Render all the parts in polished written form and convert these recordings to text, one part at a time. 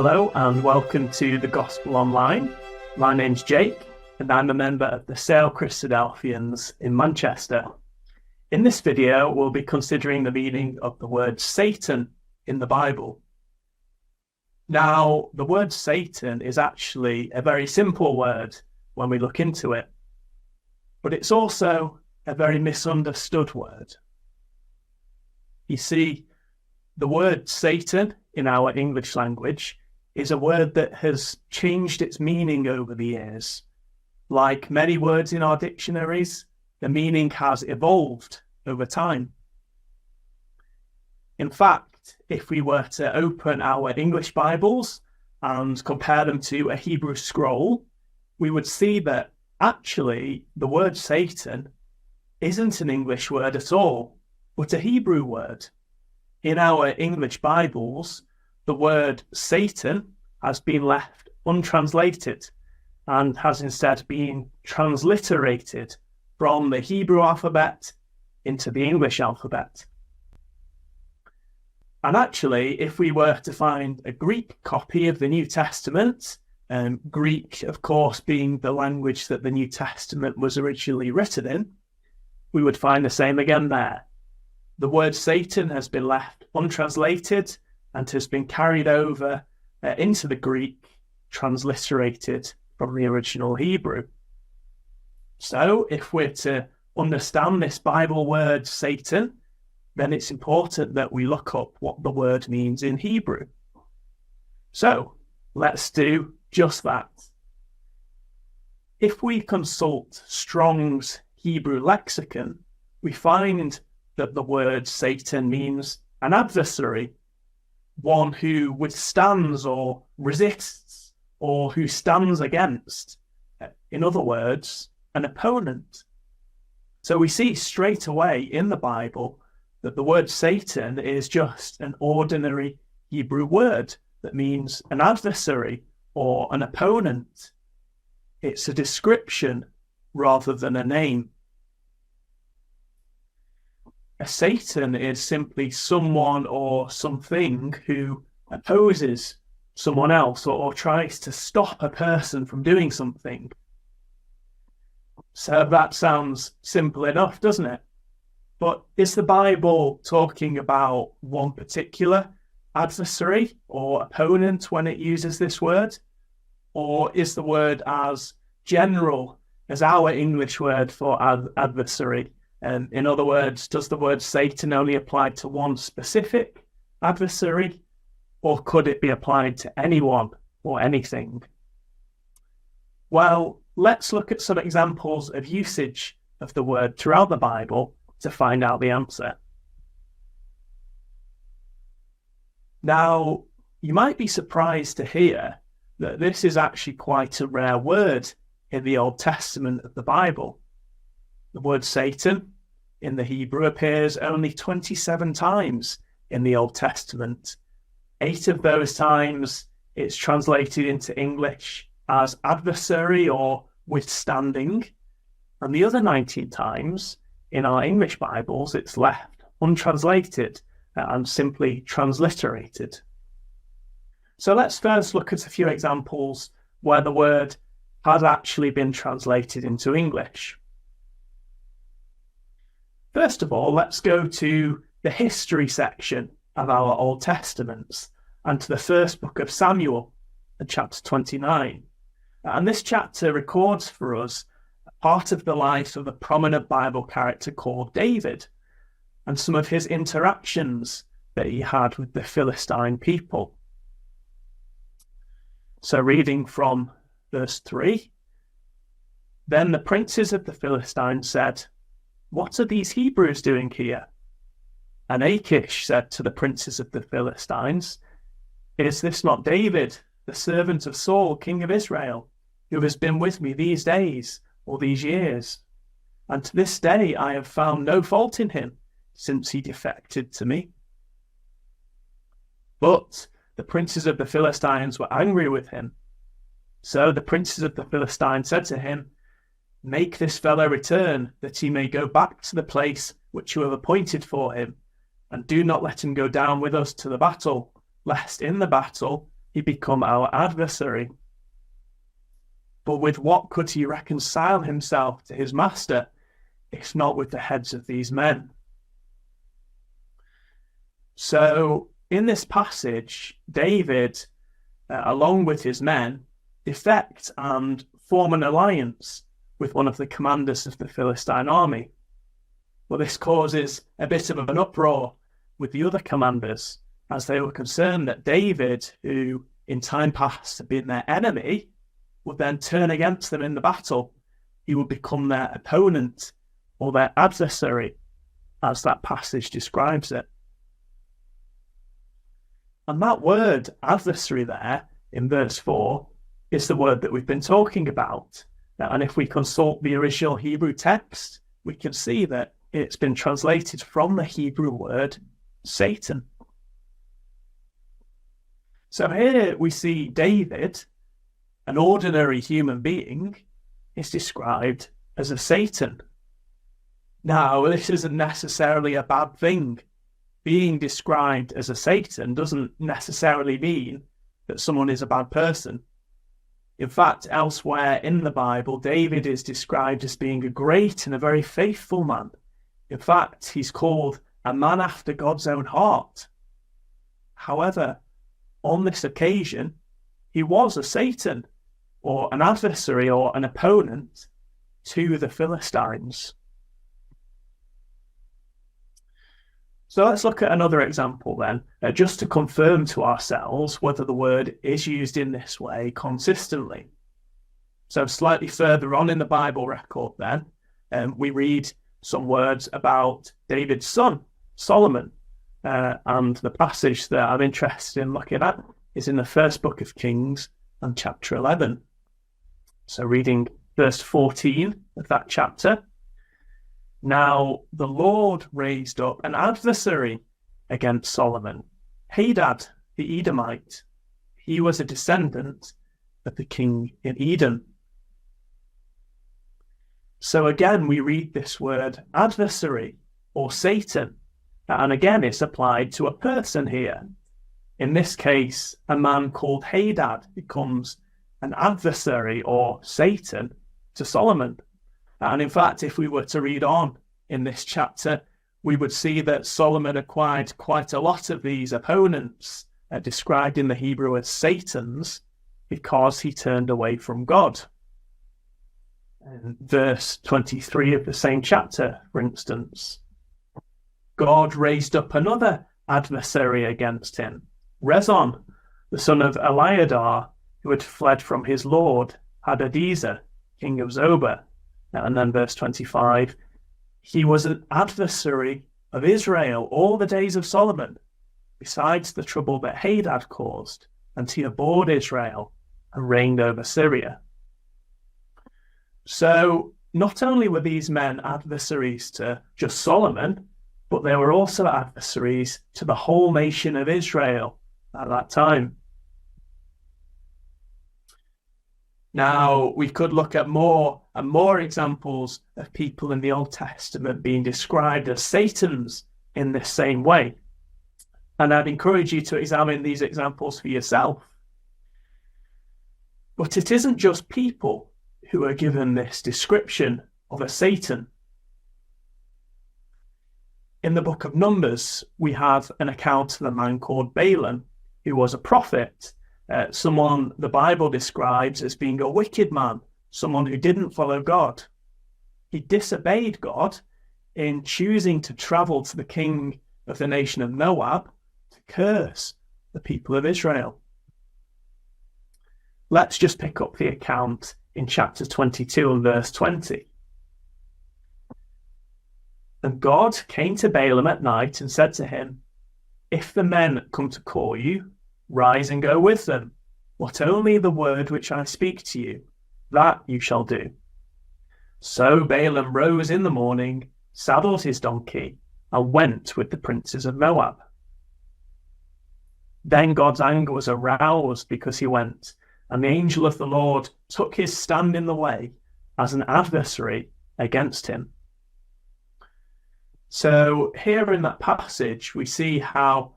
Hello and welcome to the Gospel Online. My name's Jake and I'm a member of the Sale Christadelphians in Manchester. In this video, we'll be considering the meaning of the word Satan in the Bible. Now, the word Satan is actually a very simple word when we look into it, but it's also a very misunderstood word. You see, the word Satan in our English language is a word that has changed its meaning over the years. Like many words in our dictionaries, the meaning has evolved over time. In fact, if we were to open our English Bibles and compare them to a Hebrew scroll, we would see that actually the word Satan isn't an English word at all, but a Hebrew word. In our English Bibles, the word Satan has been left untranslated and has instead been transliterated from the Hebrew alphabet into the English alphabet. And actually, if we were to find a Greek copy of the New Testament, Greek, of course, being the language that the New Testament was originally written in, we would find the same again there. The word Satan has been left untranslated and has been carried over into the Greek, transliterated from the original Hebrew. So if we're to understand this Bible word Satan, then it's important that we look up what the word means in Hebrew. So let's do just that. If we consult Strong's Hebrew lexicon, we find that the word Satan means an adversary, one who withstands or resists, or who stands against. In other words, an opponent. So we see straight away in the Bible that the word Satan is just an ordinary Hebrew word that means an adversary or an opponent. It's a description rather than a name. A Satan is simply someone or something who opposes someone else or tries to stop a person from doing something. So that sounds simple enough, doesn't it? But is the Bible talking about one particular adversary or opponent when it uses this word? Or is the word as general as our English word for adversary? In other words, does the word Satan only apply to one specific adversary, or could it be applied to anyone or anything? Well, let's look at some examples of usage of the word throughout the Bible to find out the answer. Now, you might be surprised to hear that this is actually quite a rare word in the Old Testament of the Bible. The word Satan in the Hebrew appears only 27 times in the Old Testament. 8 of those times it's translated into English as adversary or withstanding, and the other 19 times in our English Bibles it's left untranslated and simply transliterated. So let's first look at a few examples where the word has actually been translated into English. First of all, let's go to the history section of our Old Testaments and to the first book of Samuel, chapter 29. And this chapter records for us part of the life of a prominent Bible character called David and some of his interactions that he had with the Philistine people. So reading from verse 3, "Then the princes of the Philistines said, 'What are these Hebrews doing here?' And Achish said to the princes of the Philistines, 'Is this not David, the servant of Saul, king of Israel, who has been with me these days or these years? And to this day I have found no fault in him, since he defected to me.' But the princes of the Philistines were angry with him. So the princes of the Philistines said to him, 'Make this fellow return, that he may go back to the place which you have appointed for him, and do not let him go down with us to the battle, lest in the battle he become our adversary. But with what could he reconcile himself to his master, if not with the heads of these men? So in this passage, David, along with his men, defect and form an alliance with one of the commanders of the Philistine army. Well, this causes a bit of an uproar with the other commanders, as they were concerned that David, who in time past had been their enemy, would then turn against them in the battle. He would become their opponent or their adversary, as that passage describes it. And that word adversary there in verse 4 is the word that we've been talking about. And if we consult the original Hebrew text, we can see that it's been translated from the Hebrew word Satan. So here we see David, an ordinary human being, is described as a Satan. Now, this isn't necessarily a bad thing. Being described as a Satan doesn't necessarily mean that someone is a bad person. In fact, elsewhere in the Bible, David is described as being a great and a very faithful man. In fact, he's called a man after God's own heart. However, on this occasion, he was a Satan, or an adversary, or an opponent to the Philistines. So let's look at another example then, just to confirm to ourselves whether the word is used in this way consistently. So slightly further on in the Bible record then, we read some words about David's son, Solomon. And the passage that I'm interested in looking at is in the first book of Kings and chapter 11. So reading verse 14 of that chapter. Now the Lord raised up an adversary against Solomon, Hadad the Edomite. He was a descendant of the king in Edom. So again, we read this word adversary or Satan. And again, it's applied to a person here. In this case, a man called Hadad becomes an adversary or Satan to Solomon. And in fact, if we were to read on in this chapter, we would see that Solomon acquired quite a lot of these opponents, described in the Hebrew as Satans, because he turned away from God. In verse 23 of the same chapter, for instance, God raised up another adversary against him, Rezon, the son of Eliadar, who had fled from his lord, Hadadezer, king of Zobah. And then verse 25, he was an adversary of Israel all the days of Solomon, besides the trouble that Hadad caused, and he abhorred Israel and reigned over Syria. So not only were these men adversaries to just Solomon, but they were also adversaries to the whole nation of Israel at that time. Now, we could look at more and more examples of people in the Old Testament being described as Satans in this same way. And I'd encourage you to examine these examples for yourself. But it isn't just people who are given this description of a Satan. In the book of Numbers, we have an account of a man called Balaam, who was a prophet, someone the Bible describes as being a wicked man, someone who didn't follow God. He disobeyed God in choosing to travel to the king of the nation of Moab to curse the people of Israel. Let's just pick up the account in chapter 22 and verse 20. And God came to Balaam at night and said to him, if the men come to call you, rise and go with them. What only the word which I speak to you, that you shall do. So Balaam rose in the morning, saddled his donkey, and went with the princes of Moab. Then God's anger was aroused because he went, and the angel of the Lord took his stand in the way as an adversary against him. So here in that passage, we see how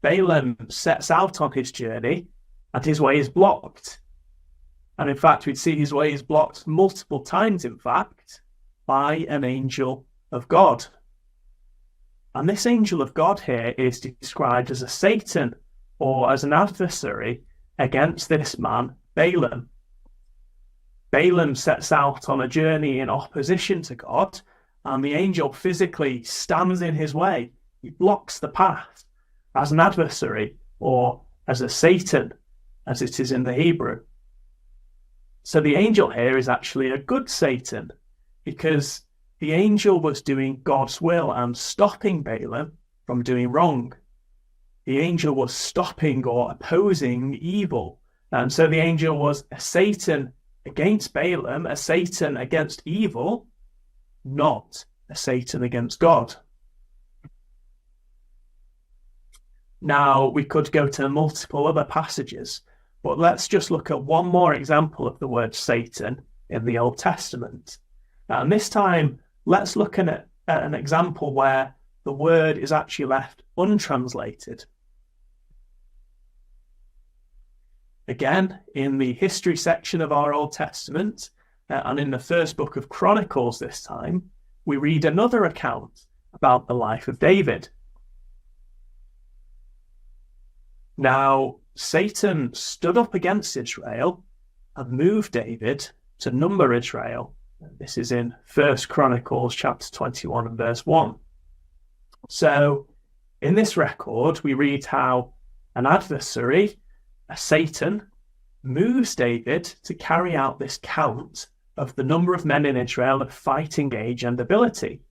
Balaam sets out on his journey, and his way is blocked. And in fact, we'd see his way is blocked multiple times, in fact, by an angel of God. And this angel of God here is described as a Satan, or as an adversary against this man, Balaam. Balaam sets out on a journey in opposition to God, and the angel physically stands in his way. He blocks the path as an adversary, or as a Satan, as it is in the Hebrew. So the angel here is actually a good Satan, because the angel was doing God's will and stopping Balaam from doing wrong. The angel was stopping or opposing evil. And so the angel was a Satan against Balaam, a Satan against evil, not a Satan against God. Now, we could go to multiple other passages, but let's just look at one more example of the word Satan in the Old Testament. And this time, let's look at an example where the word is actually left untranslated. Again, in the history section of our Old Testament, and in the first book of Chronicles this time, we read another account about the life of David. Now, Satan stood up against Israel and moved David to number Israel. This is in 1 Chronicles chapter 21 and verse 1. So, in this record, we read how an adversary, a Satan, moves David to carry out this count of the number of men in Israel of fighting age and ability.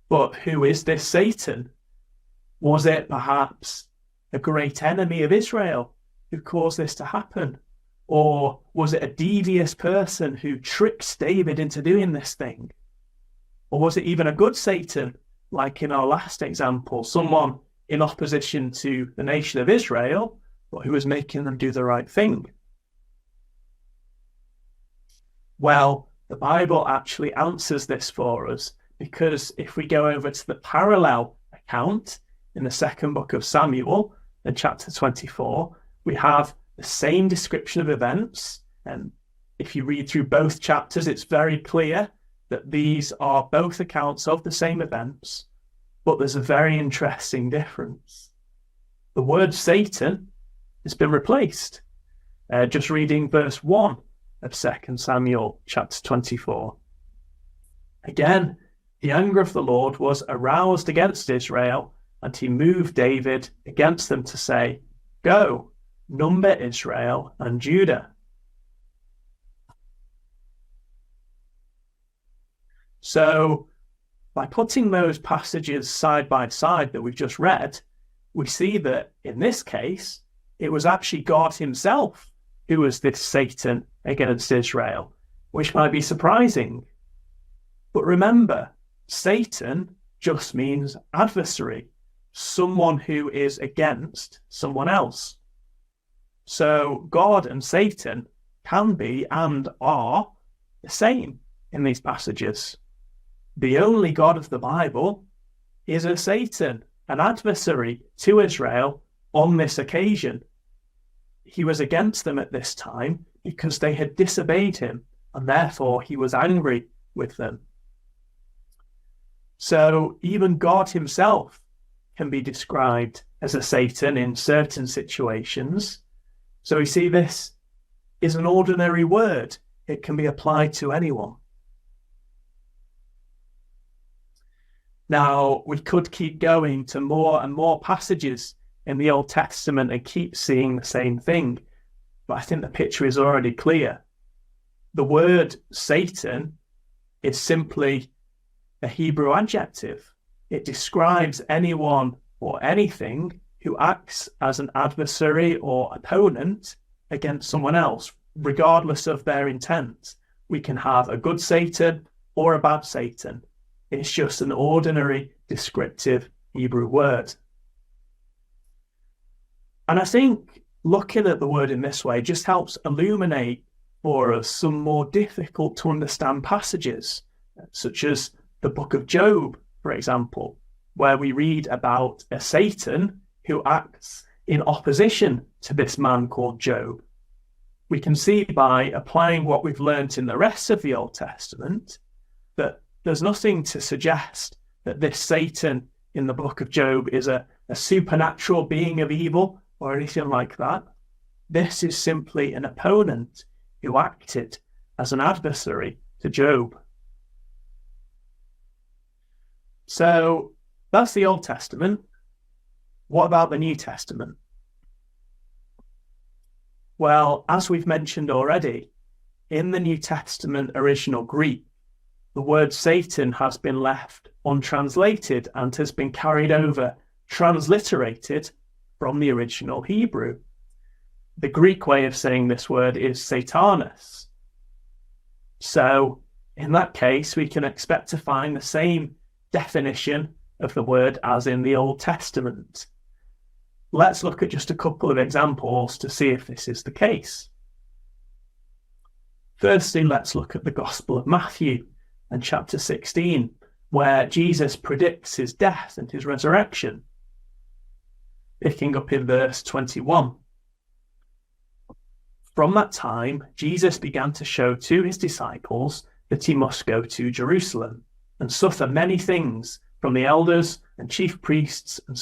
But who is this Satan? Was it perhaps a great enemy of Israel who caused this to happen? Or was it a devious person who tricked David into doing this thing? Or was it even a good Satan, like in our last example, someone in opposition to the nation of Israel, but who was making them do the right thing? Well, the Bible actually answers this for us, because if we go over to the parallel account in the second book of Samuel, in chapter 24, we have the same description of events. And if you read through both chapters, it's very clear that these are both accounts of the same events, but there's a very interesting difference. The word Satan has been replaced. Just reading verse 1 of 2 Samuel chapter 24. Again, the anger of the Lord was aroused against Israel, and he moved David against them to say, "Go, number Israel and Judah." So, by putting those passages side by side that we've just read, we see that in this case, it was actually God himself who was this Satan against Israel, which might be surprising. But remember, Satan just means adversary, someone who is against someone else. So God and Satan can be and are the same in these passages. The only God of the Bible is a Satan, an adversary to Israel on this occasion. He was against them at this time because they had disobeyed him, and therefore he was angry with them. So even God himself can be described as a Satan in certain situations. So we see this is an ordinary word. It can be applied to anyone. Now, we could keep going to more and more passages in the Old Testament and keep seeing the same thing, but I think the picture is already clear. The word Satan is simply a Hebrew adjective. It describes anyone or anything who acts as an adversary or opponent against someone else, regardless of their intent. We can have a good Satan or a bad Satan. It's just an ordinary descriptive Hebrew word. And I think looking at the word in this way just helps illuminate for us some more difficult to understand passages, such as the book of Job, for example, where we read about a Satan who acts in opposition to this man called Job. We can see by applying what we've learnt in the rest of the Old Testament that there's nothing to suggest that this Satan in the book of Job is a supernatural being of evil or anything like that. This is simply an opponent who acted as an adversary to Job. So that's the Old Testament. What about the New Testament? Well, as we've mentioned already, in the New Testament original Greek, the word Satan has been left untranslated and has been carried over, transliterated from the original Hebrew. The Greek way of saying this word is Satanas. So, in that case, we can expect to find the same definition of the word as in the Old Testament. Let's look at just a couple of examples to see if this is the case. Firstly, let's look at the Gospel of Matthew and chapter 16, where Jesus predicts his death and his resurrection. Picking up in verse 21. From that time, Jesus began to show to his disciples that he must go to Jerusalem and suffer many things from the elders and chief priests and